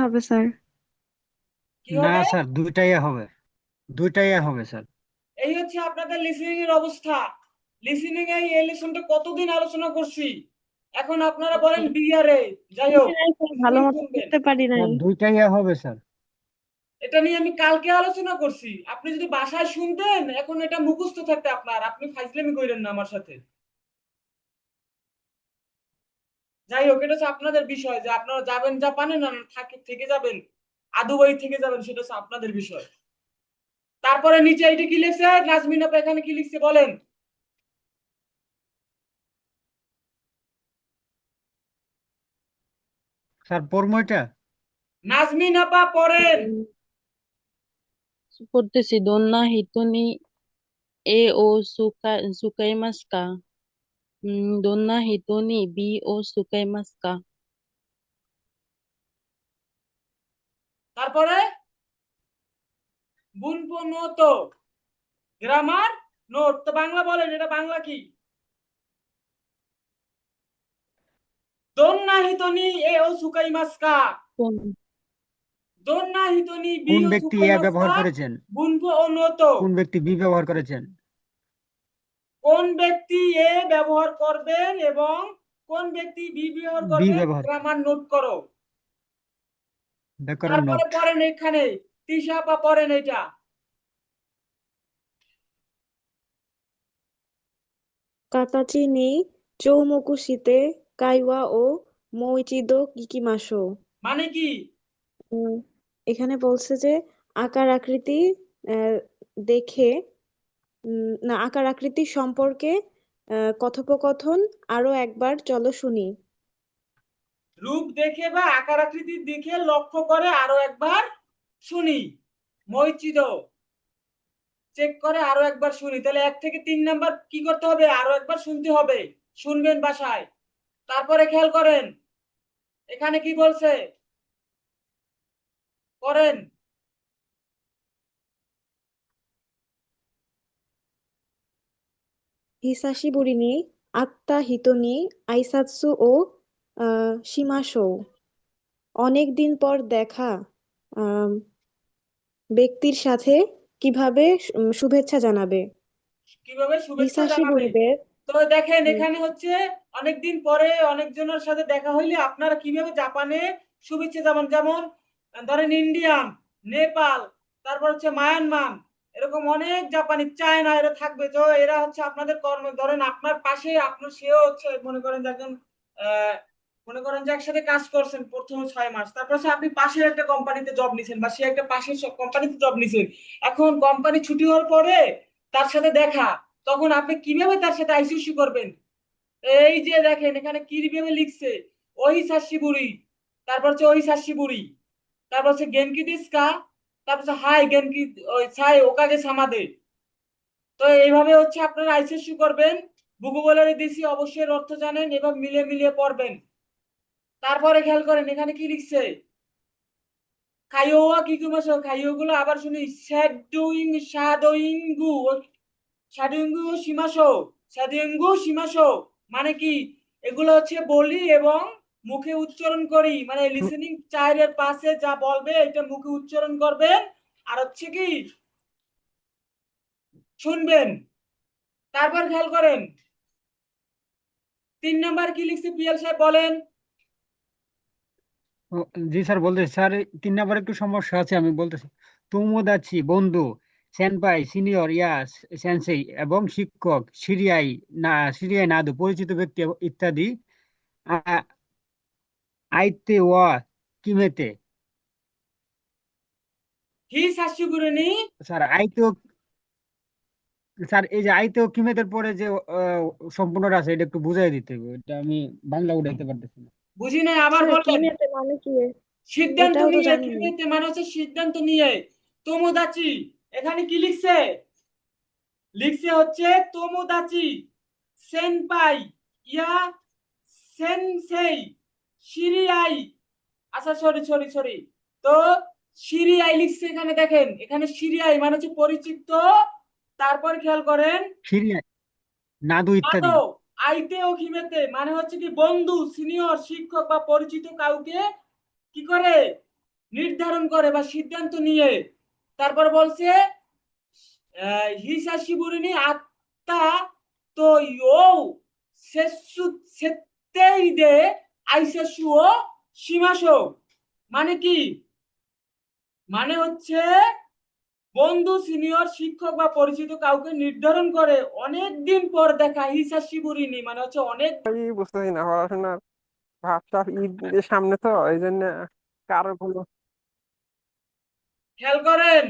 হবে স্যার। কি না হবে? স্যার, দুইটাই হবে স্যার। এই হচ্ছে আপনাদের লিসেনিং এর অবস্থা। লিসেনিং এ এই লেসনটা কতদিন আলোচনা করছি, এখন আপনারা বলেন বিয়ারে। যাই হোক, বুঝি নাই স্যার, ভালো লিসেনিং মতো শুনবেন। বুঝতে পারি নাই। স্যার দুইটাই হবে স্যার। এটা নিয়ে আমি কালকে আলোচনা করছি, আপনি যদি বাসায় শুনতেন এখন এটা মুখস্থ থাকতে আপনার, আপনি ফাইজলামি কইরেন না আমার সাথে। যাই হোক, এটা হচ্ছে আপনাদের বিষয় যে আপনারা যাবেন জাপানে না থাকে থেকে যাবেন আদুবাই থেকে যাবেন, সেটা হচ্ছে আপনাদের বিষয়। তারপরে নিচে এইটা কি লিখছে নাজমিন আপা, এখানে কি লিখছে বলেন? স্যার পড়বো এটা? নাজমিন আপা পড়েন। উম, পড়তেছি। দোন্না হিতুনি এ ও সুকাইমাস কা। দোন্না হিতুনি বি ও সুকাইমাস কা। তারপরে বুনপো নোট, গ্রামার নোট। তো বাংলা বলেন, এটা বাংলা কি? দোন্না হিতনি এ ও সুকাইমাস্কা। কোন দোন্না হিতনি বি কোন ও ব্যক্তি এ ব্যবহার সুকাইমাস্কা। করেছেন? বুনপো ও নোট। কোন ব্যক্তি বি ব্যবহার করেছেন? কোন ব্যক্তি এ ব্যবহার করবেন এবং কোন ব্যক্তি বি ব্যবহার বি করবেন, ব্যবহার গ্রামার নোট করো। ব্যাকরণ তারপরে নোট। পড়েন এখানে, তিশা আপা পড়েন এটা। 形に上目して会話をもう一度聞きましょう। মানে কি? উম, এখানে বলছে যে আকার আকৃতি আহ, দেখে না, আকার আকৃতি সম্পর্কে কথোপকথন আরো একবার চলো শুনি। রূপ দেখে বা আকার আকৃতি দেখে লক্ষ্য করে আরো একবার শুনি। মৈচিদ চেক করে আরো একবার শুনি। তাহলে 1 থেকে 3 নাম্বার কি করতে হবে? আরো একবার শুনতে হবে, শুনবেন বাসায়। তারপরে খেয়াল করেন এখানে কি বলছে, করেন। হিসাশিবুরি নি আত্তা হিতোনি আইসাৎসু ও শিমাশো। অনেক দিন পর দেখা আম, ব্যক্তির সাথে কিভাবে শুভেচ্ছা জানাবে। কিভাবে শুভেচ্ছা হিসাশি জানাবে? বুড়িদের তো দেখেন এখানে হচ্ছে অনেকদিন পরে অনেকজনের সাথে দেখা হইলে আপনারা কিভাবে জাপানে শুভেচ্ছা যাবেন, যেমন ধরেন ইন্ডিয়ান, নেপাল, তারপর হচ্ছে মায়ানমার, এরকম অনেক জাপানি, চায়না, এরা থাকবে। তো এরা হচ্ছে আপনাদের কর্ম, ধরেন আপনার পাশে আপনার সেও হচ্ছে মনে করেন যে একজন আহ, মনে করেন যে একসাথে কাজ করছেন প্রথম 6 মাস, তারপর হচ্ছে আপনি পাশের একটা কোম্পানিতে জব নিছেন বা সে একটা পাশের কোম্পানিতে জব নিছেন। এখন কোম্পানি ছুটি হওয়ার পরে তার সাথে দেখা, তখন আপনি কিভাবে তার সাথে আইসিসি করবেন? এই যে দেখেন এখানে কিভাবে লিখছে, ওই সাসি বুড়ি, তারপর হচ্ছে ওই সাসি বুড়ি, তারপর হচ্ছে গেনকি দিস্কা, তারপর হচ্ছে হাই গেনকি, ওই ছাই ওকাগে সামাদে। তো এইভাবে হচ্ছে আপনারা আইসিসি করবেন। ভূগোলের দিছি অবশ্যই এর অর্থ জানেন, এবং মিলিয়ে মিলিয়ে পড়বেন। তারপরে খেয়াল করেন এখানে কি লিখছে, খাইওয়া কি কুমাসো, খাইও গুলো আবার শুনি, শ্যাডুইং শাডোইংগু, সাডিঙ্গু সীমাসো, সাডিঙ্গু সীমাসো মানে কি? এগুলো হচ্ছে বলি এবং মুখে উচ্চারণ করি, মানে লিসেনিং চাইরের পাশে যা বলবে এটা মুখে উচ্চারণ করবেন আর হচ্ছে কি শুনবেন। তারপর খেয়াল করেন 3 নাম্বার কি লিখছে, পিয়াল সাহেব বলেন। ও, জি স্যার বলতেছি স্যার, 3 নাম্বার একটু সমস্যা আছে, আমি বলতেছি। তোমোদাচি বন্ধু, সেনপাই সিনিয়র, ইয়াস সেনসেই এবং শিক্ষক, সিরিয়াই নাদু পরিচিত ব্যক্তি ইত্যাদি। আ- আইতে ওয়া কিমেতে। হি শাশুগুরুনি। স্যার আইতেও, স্যার এই যে আইতেও কিমেতের পরে যে সম্পূর্ণটা আছে, এটা একটু বুঝাই দিতে হবে, এটা আমি বাংলা উঠাইতে পারতেছি না। বুঝি নাই, আবার স্যার বলেন। কিমেতে মানে কি? সিদ্ধান্ত এটাও তো নিয়ে, জানি কি না। নিতে মানে হচ্ছে সিদ্ধান্ত নিয়ে। তোমোদাচি, এখানে কি লিখছে? লিখছে হচ্ছে তোমোদাচি, সেনপাই, ইয়া সেনসেই, সিরিয়াই। আচ্ছা সরি সরি সরি। তো সিরিয়াই লিখছে এখানে, দেখেন এখানে সিরিয়াই মানে হচ্ছে পরিচিত। তারপর খেয়াল করেন সিরিয়াই নাদু ইত্যাদি। আদো, আইতে ও খিমেতে মানে হচ্ছে কি বন্ধু, সিনিয়র, শিক্ষক বা পরিচিত কাউকে কি করে নির্ধারণ করে বা সিদ্ধান্ত নিয়ে তারপর বলছে হিসাশিবুরিনি আত্মা তো ইয়ো সেসু সেতেই দে আইসাসুও সীমাসো। মানে কি? মানে হচ্ছে বন্ধু, সিনিয়র, শিক্ষক বা পরিচিত কাউকে নির্ধারণ করে অনেক দিন পর দেখা হিসাশিবুরিনি মানে হচ্ছে অনেক। বুঝতেছি না পড়াশোনার ভাবটা ঈদ সামনে তো এই জন্য কারো কোনো খেয়াল করেন,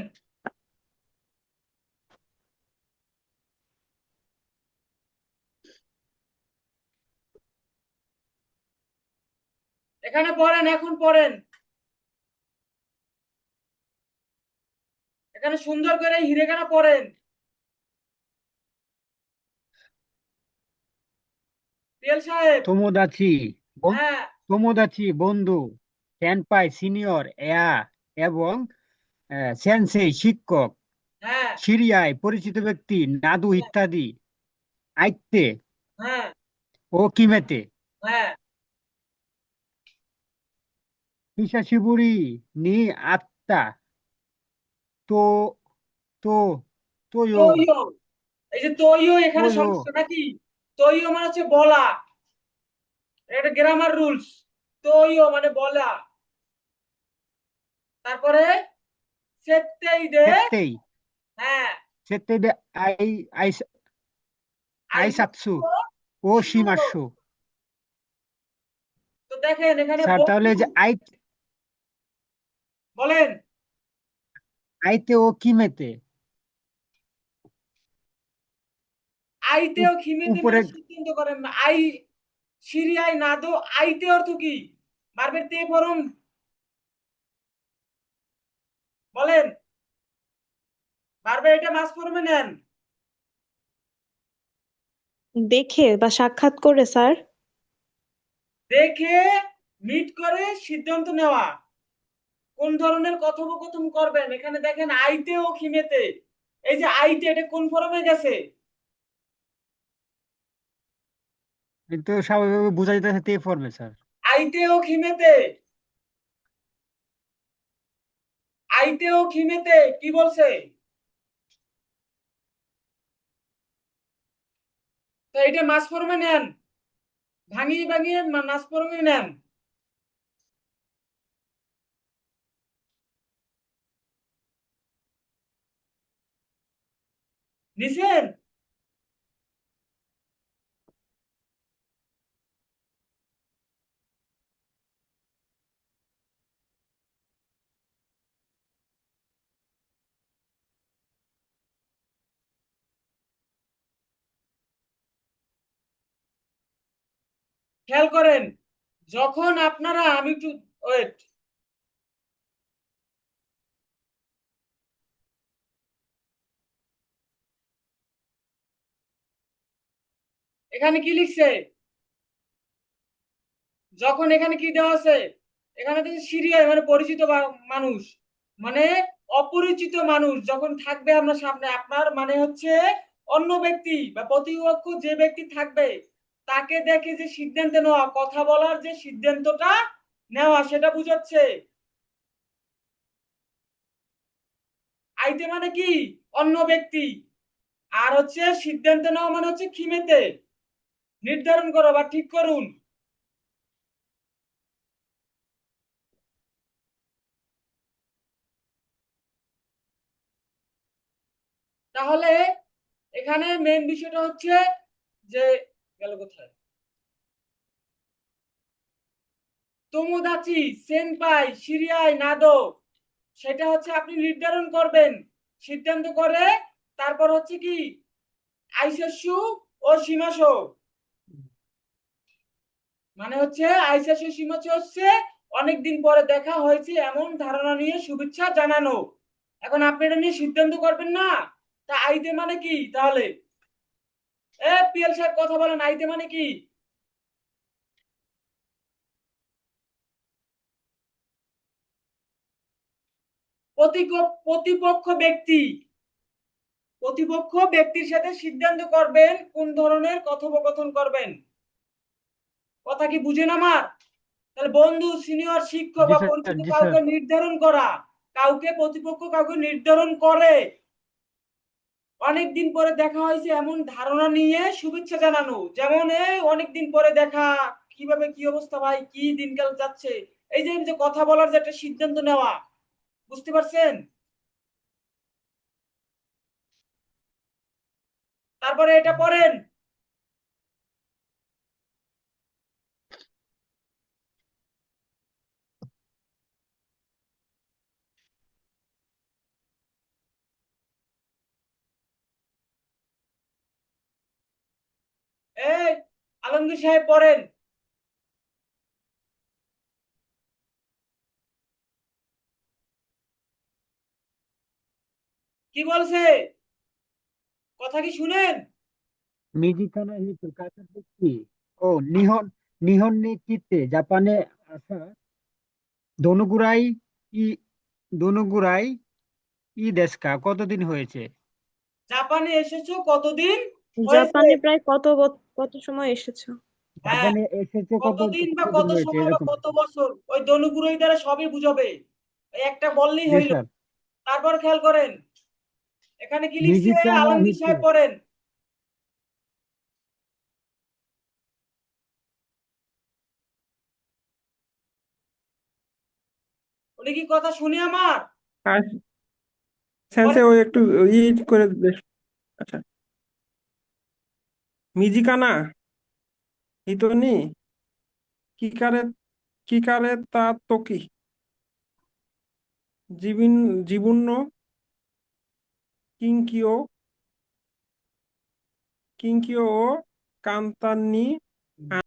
এখানে পড়েন, এখন পড়েন, এখানে সুন্দর করে হিরেখানা পড়েন পিএল সাহেব। তোমোদাচি হ্যাঁ তোমোদাচি বন্ধু, সেনপাই সিনিয়র এয়া এবং সেনসেই শিক্ষক, হ্যাঁ সিরিয়ায় পরিচিত ব্যক্তি নাদু ইত্যাদি, আইত্তে হ্যাঁ ও কিমেতে হ্যাঁ। হিসাশিবুরি নি আত্মা তো তো তোয়ো তৈও, এই যে তৈও এখানে তোয়ো সমস্যা নাকি? তৈও মানে হচ্ছে বলা, এটা গ্রামার রুলস। তৈও মানে বলা, তারপরে সেতেই দে। সেত্তেই হ্যাঁ সেত্তেই দে আই আই আইসাৎসু আইসো ও সীমাসো। সীমাস্যু। তো দেখেন এখানে স্যার তাহলে বন্ধু, যে বলেন আইতে ও কিমেতে আইতেও খিমেতে উপরে মানে সিদ্ধান্ত করেন না। আই সিরিয়ায় না দো, আইতে অর্থ কি? ভার্বের তে ফরম, বলেন ভার্বের এটা মাস ফরমে নেন। দেখে বা সাক্ষাৎ করে স্যার। দেখে মিট করে সিদ্ধান্ত নেওয়া কোন ধরনের কথোপকথন করবেন। এখানে দেখেন আইতে ও খিমেতে, এই যে আইতে এটা কোন ফরমে গেছে? কিন্তু স্বাভাবিকভাবে বোঝা যেতেছে তে ফর্মে স্যার। আইতে ও খিমেতে, আইতে ও খিমেতে কি বলছে? তো এটা মাস ফরমে নেন, ভাঙিয়ে ভাঙিয়ে মাস ফরমে নেন। নিছেন? খেয়াল করেন, যখন আপনারা, আমি একটু ওয়েট, এখানে কি লিখছে? যখন এখানে কি দেওয়া আছে? এখানে দেখছি সিরিয়ায় মানে পরিচিত মানুষ, মানে অপরিচিত মানুষ যখন থাকবে আপনার সামনে, আপনার মানে হচ্ছে অন্য ব্যক্তি বা প্রতিপক্ষ যে ব্যক্তি থাকবে তাকে দেখে যে সিদ্ধান্ত নেওয়া, কথা বলার যে সিদ্ধান্তটা নেওয়া সেটা বুঝাচ্ছে। আইতে মানে কি? অন্য ব্যক্তি। আর হচ্ছে সিদ্ধান্ত নেওয়া মানে হচ্ছে খিমেতে, নির্ধারণ করো বা ঠিক করুন। তাহলে এখানে মেন বিষয়টা হচ্ছে যে, গেল কোথায়, তোমোদাচি সেনপাই সিরিয়ায় নাদো, সেটা হচ্ছে আপনি নির্ধারণ করবেন, সিদ্ধান্ত করে তারপর হচ্ছে কি আইসাসু ও সীমাসো, মানে হচ্ছে আইসাসু সীমাসো হচ্ছে অনেকদিন পরে দেখা হয়েছে এমন ধারণা নিয়ে শুভেচ্ছা জানানো। এখন আপনি এটা নিয়ে সিদ্ধান্ত করবেন না, তা আইতে মানে কি তাহলে? পিএল সাহেব কথা বলেন, আইতে মানে কি? প্রতিপক্ষ ব্যক্তি, প্রতিপক্ষ ব্যক্তির সাথে সিদ্ধান্ত করবেন কোন ধরনের কথোপকথন করবেন। কথা কি বুঝেন আমার? তাহলে বন্ধু, সিনিয়র শিক্ষক জি বা স্যার, পরিচিত জি স্যার। কাউকে নির্ধারণ করা, কাউকে প্রতিপক্ষ কাউকে নির্ধারণ করে অনেকদিন পরে দেখা হয়েছে এমন ধারণা নিয়ে শুভেচ্ছা জানানো, যেমন এই অনেকদিন পরে দেখা, কিভাবে কি অবস্থা ভাই, কি দিনকাল যাচ্ছে, এই যে কথা বলার যে একটা সিদ্ধান্ত নেওয়া, বুঝতে পারছেন? তারপরে এটা পড়েন, এই আলমগীর সাহেব পড়েন। কি বলছে, কথা কি শুনেন? মিজিখানা হিতো কাছাকাছি ও নিহন নেতৃত্বে জাপানে আসা দনুগুরাই ই দনুগুরাই দেশকা কতদিন হয়েছে? জাপানে এসেছো কতদিন হয়েছে? জাপানে প্রায় কত সময় এসেছো? হ্যাঁ, জাপানে এসেছে কতদিন বা কতদিন কত হয়েছে সময় বা এরকম? কত বছর, ওই দনুগুরুই দ্বারা সবই বুঝাবে, এই একটা বললেই জি হইল। স্যার। তারপর খেয়াল করেন, এখানে কি লিখছে, মিজিকানা আলমগীর হিতো সাহেব পড়েন। উনি কি কথা শুনে আমার আর সেন্সে পরে? ওই একটু ই করে বেশ। আচ্ছা, মিজিকানা হিতোনি কিকারে কিকারে তা তোকি জীবিন জীবন্য কিঙ্কিও কিঙ্কিও ও কান্তান্নি